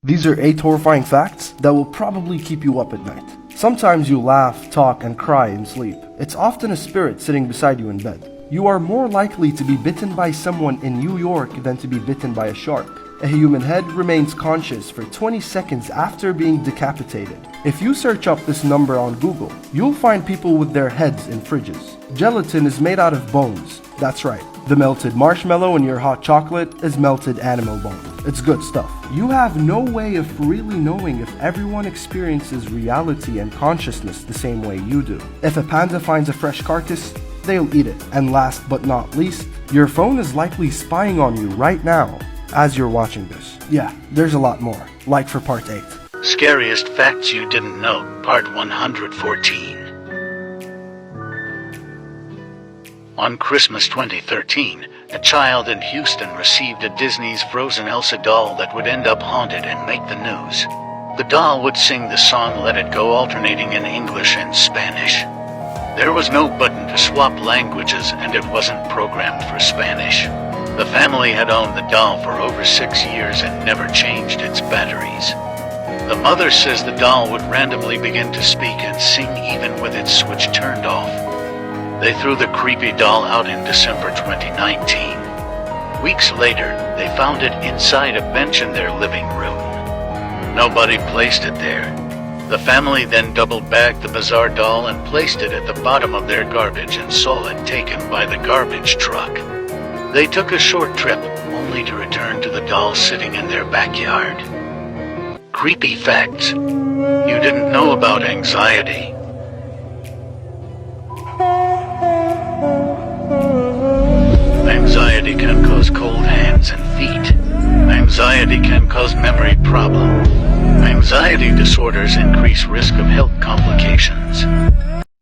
These are 8 horrifying facts that will probably keep you up at night. Sometimes you laugh, talk, and cry in sleep. It's often a spirit sitting beside you in bed. You are more likely to be bitten by someone in New York than to be bitten by a shark. A human head remains conscious for 20 seconds after being decapitated. If you search up this number on Google, you'll find people with their heads in fridges. Gelatin is made out of bones. That's right. The melted marshmallow in your hot chocolate is melted animal bone. It's good stuff. You have no way of really knowing if everyone experiences reality and consciousness the same way you do. If a panda finds a fresh carcass, they'll eat it. And last but not least, your phone is likely spying on you right now as you're watching this. Yeah, there's a lot more, like for part 8. Scariest Facts You Didn't Know, Part 114. On Christmas 2013, a child in Houston received a Disney's Frozen Elsa doll that would end up haunted and make the news. The doll would sing the song Let It Go alternating in English and Spanish. There was no button to swap languages and it wasn't programmed for Spanish. The family had owned the doll for over 6 years and never changed its batteries. The mother says the doll would randomly begin to speak and sing even with its switch turned off. They threw the creepy doll out in December 2019. Weeks later, they found it inside a bench in their living room. Nobody placed it there. The family then double-bagged the bizarre doll and placed it at the bottom of their garbage and saw it taken by the garbage truck. They took a short trip, only to return to the doll sitting in their backyard. Creepy facts you didn't know about anxiety. Anxiety can cause cold hands and feet. Anxiety can cause memory problems. Anxiety disorders increase risk of health complications.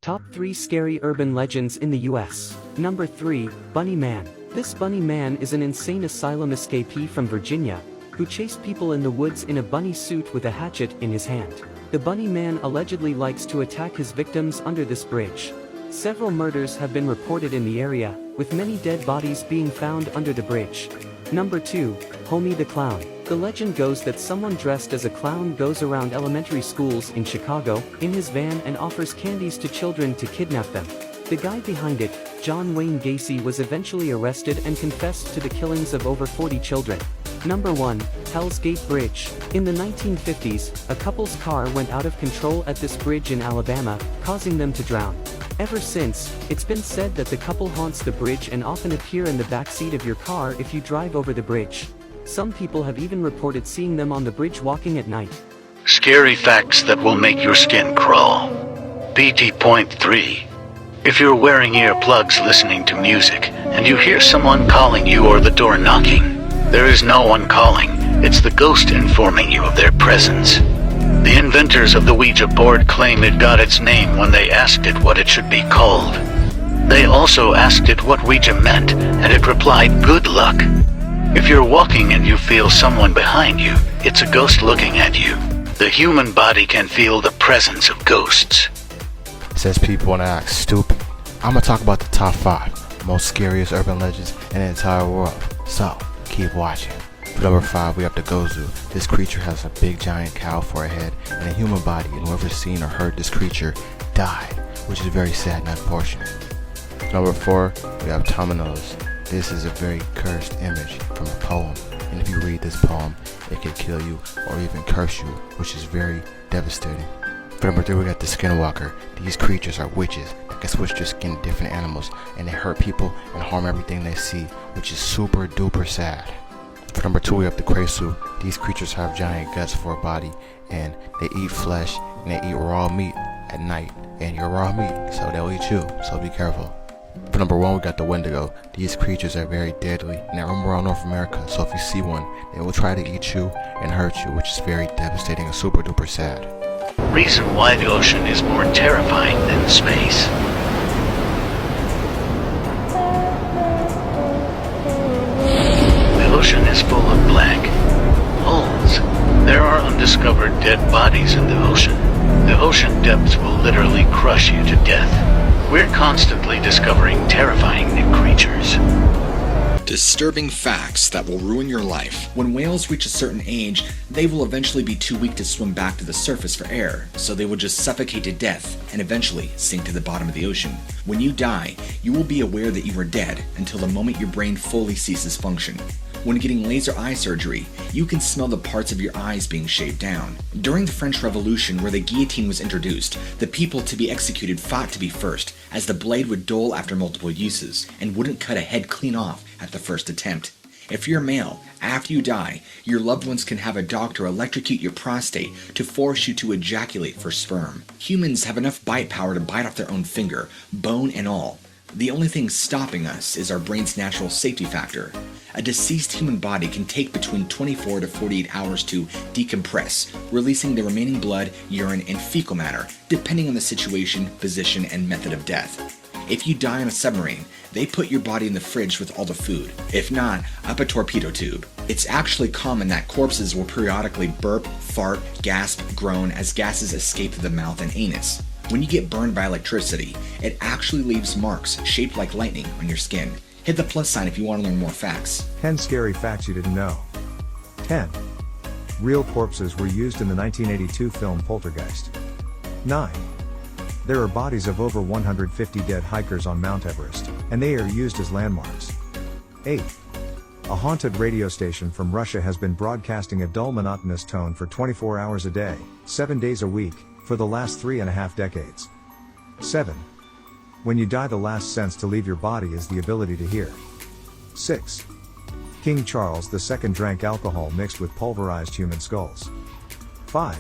Top 3 Scary Urban Legends in the US. Number 3, Bunny Man. This bunny man is an insane asylum escapee from Virginia, who chased people in the woods in a bunny suit with a hatchet in his hand. The bunny man allegedly likes to attack his victims under this bridge. Several murders have been reported in the area, with many dead bodies being found under the bridge. Number 2, Homie the Clown. The legend goes that someone dressed as a clown goes around elementary schools in Chicago, in his van and offers candies to children to kidnap them. The guy behind it, John Wayne Gacy, was eventually arrested and confessed to the killings of over 40 children. Number 1, Hell's Gate Bridge. In the 1950s, a couple's car went out of control at this bridge in Alabama, causing them to drown. Ever since, it's been said that the couple haunts the bridge and often appear in the backseat of your car if you drive over the bridge. Some people have even reported seeing them on the bridge walking at night. Scary facts that will make your skin crawl. PT.3. If you're wearing earplugs listening to music, and you hear someone calling you or the door knocking, there is no one calling, it's the ghost informing you of their presence. The inventors of the Ouija board claim it got its name when they asked it what it should be called. They also asked it what Ouija meant, and it replied, "Good luck." If you're walking and you feel someone behind you, it's a ghost looking at you. The human body can feel the presence of ghosts. Says people wanna act stupid. I'm gonna talk about the top 5 most scariest urban legends in the entire world. So, keep watching. For number 5, we have the Gozu. This creature has a big giant cow for a head and a human body, and whoever's seen or heard this creature died, which is very sad and unfortunate. Number 4, we have Tominos. This is a very cursed image from a poem, and if you read this poem, it can kill you or even curse you, which is very devastating. For number 3, we got the Skinwalker. These creatures are witches that can switch their skin to different animals, and they hurt people and harm everything they see, which is super duper sad. For number 2, we have the Kresu. These creatures have giant guts for a body, and they eat flesh, and they eat raw meat at night, and you're raw meat, so they'll eat you, so be careful. For number 1, we got the Wendigo. These creatures are very deadly, and they roam around North America, so if you see one, they will try to eat you and hurt you, which is very devastating and super duper sad. Reason why the ocean is more terrifying than space. The ocean is full of black holes. There are undiscovered dead bodies in the ocean. The ocean depths will literally crush you to death. We're constantly discovering terrifying new creatures. Disturbing facts that will ruin your life. When whales reach a certain age, they will eventually be too weak to swim back to the surface for air, so they will just suffocate to death and eventually sink to the bottom of the ocean. When you die, you will be aware that you are dead until the moment your brain fully ceases function. When getting laser eye surgery, you can smell the parts of your eyes being shaved down. During the French Revolution, where the guillotine was introduced, the people to be executed fought to be first, as the blade would dull after multiple uses, and wouldn't cut a head clean off at the first attempt. If you're male, after you die, your loved ones can have a doctor electrocute your prostate to force you to ejaculate for sperm. Humans have enough bite power to bite off their own finger, bone and all. The only thing stopping us is our brain's natural safety factor. A deceased human body can take between 24 to 48 hours to decompress, releasing the remaining blood, urine, and fecal matter, depending on the situation, position, and method of death. If you die on a submarine, they put your body in the fridge with all the food. If not, up a torpedo tube. It's actually common that corpses will periodically burp, fart, gasp, groan as gases escape through the mouth and anus. When you get burned by electricity, it actually leaves marks shaped like lightning on your skin. Hit the plus sign if you want to learn more facts. 10 scary facts you didn't know. 10. Real corpses were used in the 1982 film Poltergeist. 9. There are bodies of over 150 dead hikers on Mount Everest, and they are used as landmarks. 8. A haunted radio station from Russia has been broadcasting a dull monotonous tone for 24 hours a day, 7 days a week, for the last 3.5 decades. 7. When you die, the last sense to leave your body is the ability to hear. 6. King Charles II drank alcohol mixed with pulverized human skulls. 5.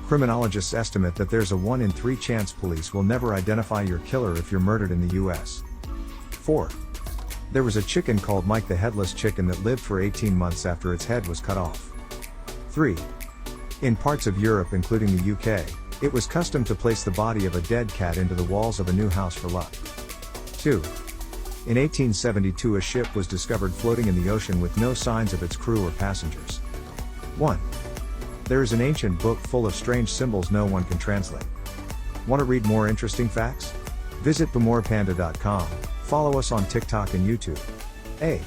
Criminologists estimate that there's a 1 in 3 chance police will never identify your killer if you're murdered in the US. 4. There was a chicken called Mike the Headless Chicken that lived for 18 months after its head was cut off. 3. In parts of Europe, including the UK, it was custom to place the body of a dead cat into the walls of a new house for luck. 2. In 1872, a ship was discovered floating in the ocean with no signs of its crew or passengers. 1. There is an ancient book full of strange symbols no one can translate. Want to read more interesting facts? Visit bemorepanda.com. Follow us on TikTok and YouTube. A.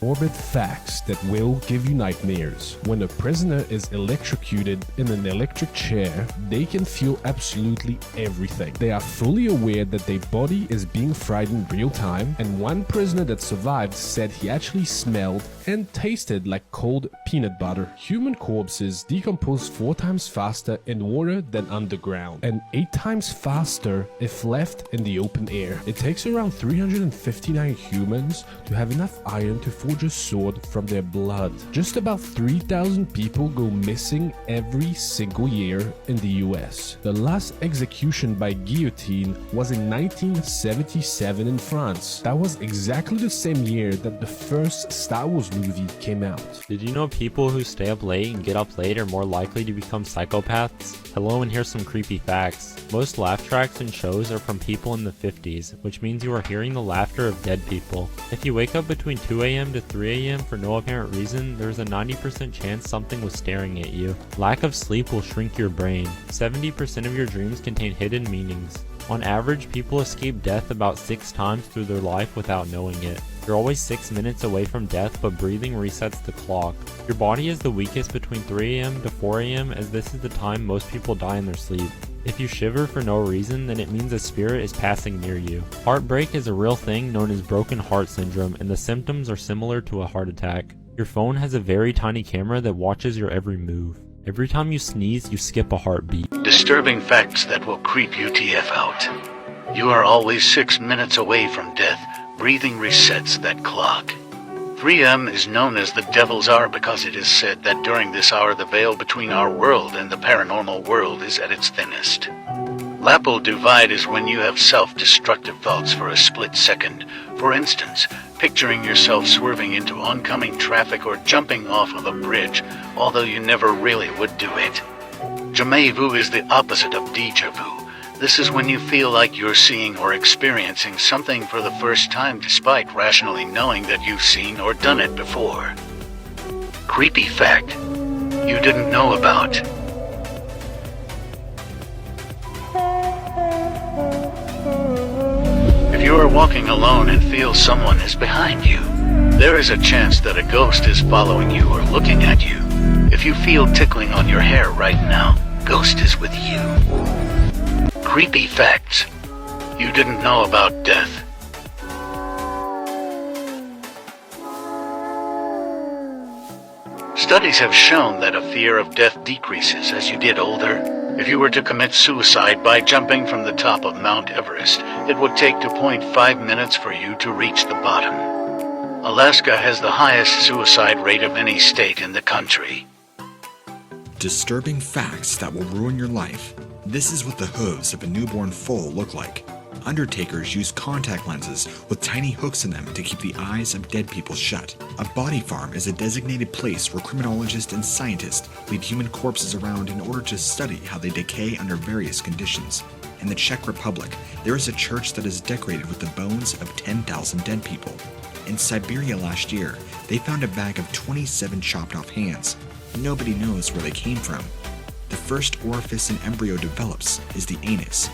Morbid facts that will give you nightmares. When a prisoner is electrocuted in an electric chair, they can feel absolutely everything. They are fully aware that their body is being fried in real time, and one prisoner that survived said he actually smelled and tasted like cold peanut butter. Human corpses decompose 4 times faster in water than underground, and 8 times faster if left in the open air. It takes around 359 humans to have enough iron to forge a sword from their blood. Just about 3,000 people go missing every single year in the US. The last execution by guillotine was in 1977 in France. That was exactly the same year that the first Star Wars movie came out. Did you know people who stay up late and get up late are more likely to become psychopaths? Hello, and here's some creepy facts. Most laugh tracks and shows are from people in the 50s, which means you are hearing the laughter of dead people. If you wake up between 2 a.m. to 3 a.m. for no apparent reason, there's a 90% chance something was staring at you. Lack of sleep will shrink your brain. 70% of your dreams contain hidden meanings. On average, people escape death about 6 times through their life without knowing it. You're always 6 minutes away from death, but breathing resets the clock. Your body is the weakest between 3 a.m. to 4 a.m. as this is the time most people die in their sleep. If you shiver for no reason, then it means a spirit is passing near you. Heartbreak is a real thing known as broken heart syndrome, and the symptoms are similar to a heart attack. Your phone has a very tiny camera that watches your every move. Every time you sneeze, you skip a heartbeat. Disturbing facts that will creep you TF out. You are always 6 minutes away from death. Breathing resets that clock. 3M is known as the devil's hour because it is said that during this hour the veil between our world and the paranormal world is at its thinnest. Lapel divide is when you have self-destructive thoughts for a split second. For instance, picturing yourself swerving into oncoming traffic or jumping off of a bridge, although you never really would do it. Jamais vu is the opposite of déjà vu. This is when you feel like you're seeing or experiencing something for the first time despite rationally knowing that you've seen or done it before. Creepy fact you didn't know about. If you are walking alone and feel someone is behind you, There is a chance that a ghost is following you or looking at you. If you feel tickling on your hair right now, ghost is with you. Creepy facts you didn't know about death. Studies have shown that a fear of death decreases as you get older. If you were to commit suicide by jumping from the top of Mount Everest, it would take 2.5 minutes for you to reach the bottom. Alaska has the highest suicide rate of any state in the country. Disturbing facts that will ruin your life. This is what the hooves of a newborn foal look like. Undertakers use contact lenses with tiny hooks in them to keep the eyes of dead people shut. A body farm is a designated place where criminologists and scientists leave human corpses around in order to study how they decay under various conditions. In the Czech Republic, there is a church that is decorated with the bones of 10,000 dead people. In Siberia last year, they found a bag of 27 chopped off hands. Nobody knows where they came from. The first orifice an embryo develops is the anus.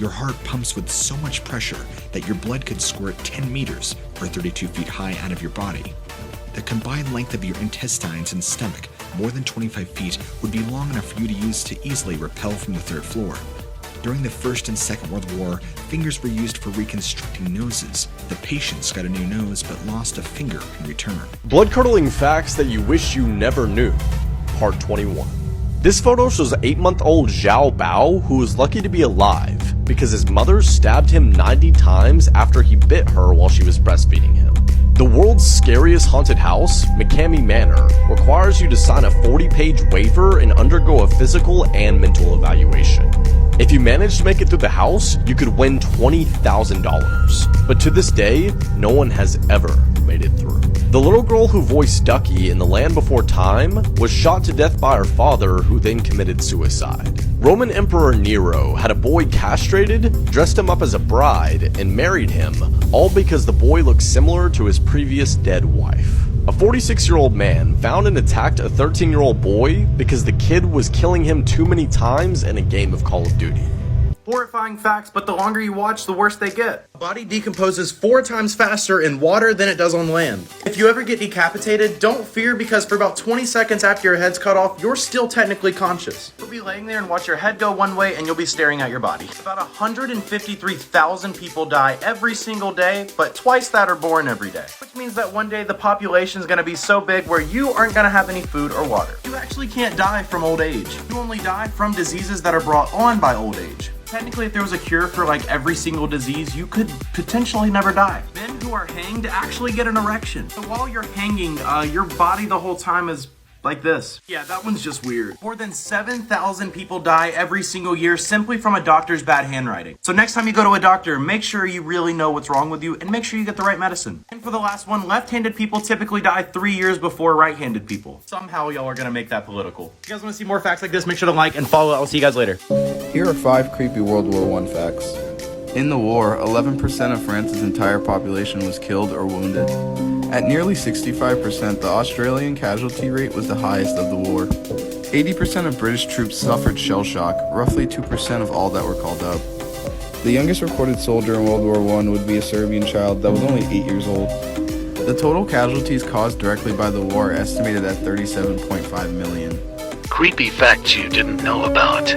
Your heart pumps with so much pressure that your blood could squirt 10 meters, or 32 feet high, out of your body. The combined length of your intestines and stomach, more than 25 feet, would be long enough for you to use to easily rappel from the third floor. During the First and Second World War, fingers were used for reconstructing noses. The patients got a new nose but lost a finger in return. Blood-curdling facts that you wish you never knew. Part 21. This photo shows 8-month-old Zhao Bao, who was lucky to be alive because his mother stabbed him 90 times after he bit her while she was breastfeeding him. The world's scariest haunted house, McCamey Manor, requires you to sign a 40-page waiver and undergo a physical and mental evaluation. If you manage to make it through the house, you could win $20,000. But to this day, no one has ever made it through. The little girl who voiced Ducky in The Land Before Time was shot to death by her father, who then committed suicide. Roman Emperor Nero had a boy castrated, dressed him up as a bride, and married him, all because the boy looked similar to his previous dead wife. A 46-year-old man found and attacked a 13-year-old boy because the kid was killing him too many times in a game of Call of Duty. Horrifying facts, but the longer you watch, the worse they get. A body decomposes 4 times faster in water than it does on land. If you ever get decapitated, don't fear, because for about 20 seconds after your head's cut off, you're still technically conscious. You'll be laying there and watch your head go one way and you'll be staring at your body. About 153,000 people die every single day, but twice that are born every day. Which means that one day the population is going to be so big where you aren't going to have any food or water. You actually can't die from old age. You only die from diseases that are brought on by old age. Technically, if there was a cure for like every single disease, you could potentially never die. Men who are hanged actually get an erection. So while you're hanging, your body the whole time is like this. Yeah, that one's just weird. More than 7,000 people die every single year simply from a doctor's bad handwriting. So next time you go to a doctor, make sure you really know what's wrong with you and make sure you get the right medicine. And for the last one, left-handed people typically die 3 years before right-handed people. Somehow y'all are gonna make that political. If you guys wanna see more facts like this, make sure to like and follow. I'll see you guys later. Here are 5 creepy World War I facts. In the war, 11% of France's entire population was killed or wounded. At nearly 65%, the Australian casualty rate was the highest of the war. 80% of British troops suffered shell shock, roughly 2% of all that were called up. The youngest recorded soldier in World War I would be a Serbian child that was only 8 years old. The total casualties caused directly by the war are estimated at 37.5 million. Creepy facts you didn't know about.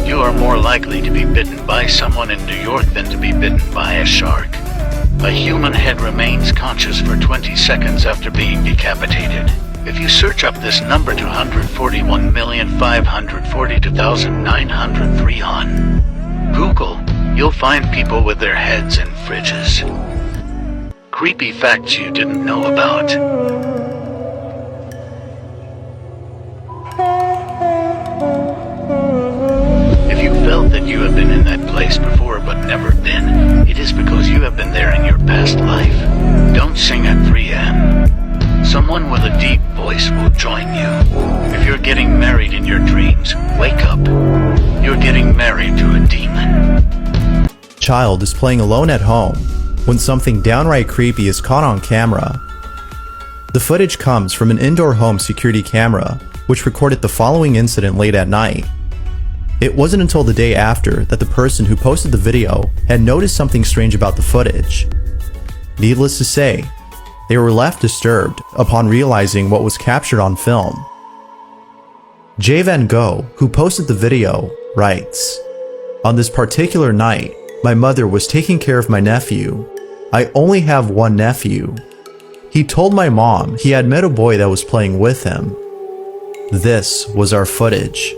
You are more likely to be bitten by someone in New York than to be bitten by a shark. A human head remains conscious for 20 seconds after being decapitated. If you search up this number to 141,542,903 on Google, you'll find people with their heads in fridges. Creepy facts you didn't know about. If you felt that you have been in that place before but never been, it is because you have been there in your past life. Don't sing at 3 a.m. Someone with a deep voice will join you. If you're getting married in your dreams, wake up. You're getting married to a demon. Child is playing alone at home when something downright creepy is caught on camera. The footage comes from an indoor home security camera, which recorded the following incident late at night. It wasn't until the day after that the person who posted the video had noticed something strange about the footage. Needless to say, they were left disturbed upon realizing what was captured on film. J. Van Gogh, who posted the video, writes, "On this particular night, my mother was taking care of my nephew. I only have one nephew. He told my mom he had met a boy that was playing with him. This was our footage."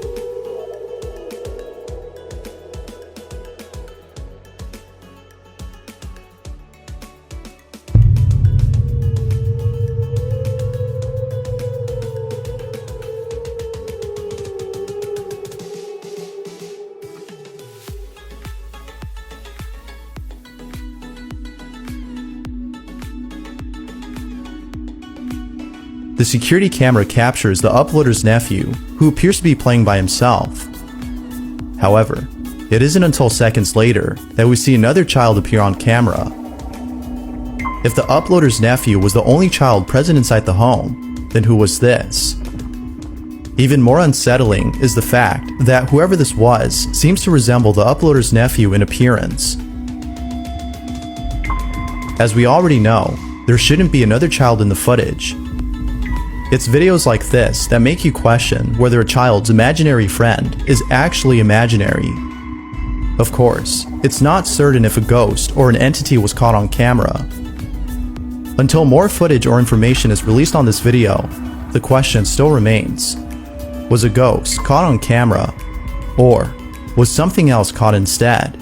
The security camera captures the uploader's nephew, who appears to be playing by himself. However, it isn't until seconds later that we see another child appear on camera. If the uploader's nephew was the only child present inside the home, then who was this? Even more unsettling is the fact that whoever this was seems to resemble the uploader's nephew in appearance. As we already know, there shouldn't be another child in the footage. It's videos like this that make you question whether a child's imaginary friend is actually imaginary. Of course, it's not certain if a ghost or an entity was caught on camera. Until more footage or information is released on this video, the question still remains: was a ghost caught on camera, or was something else caught instead?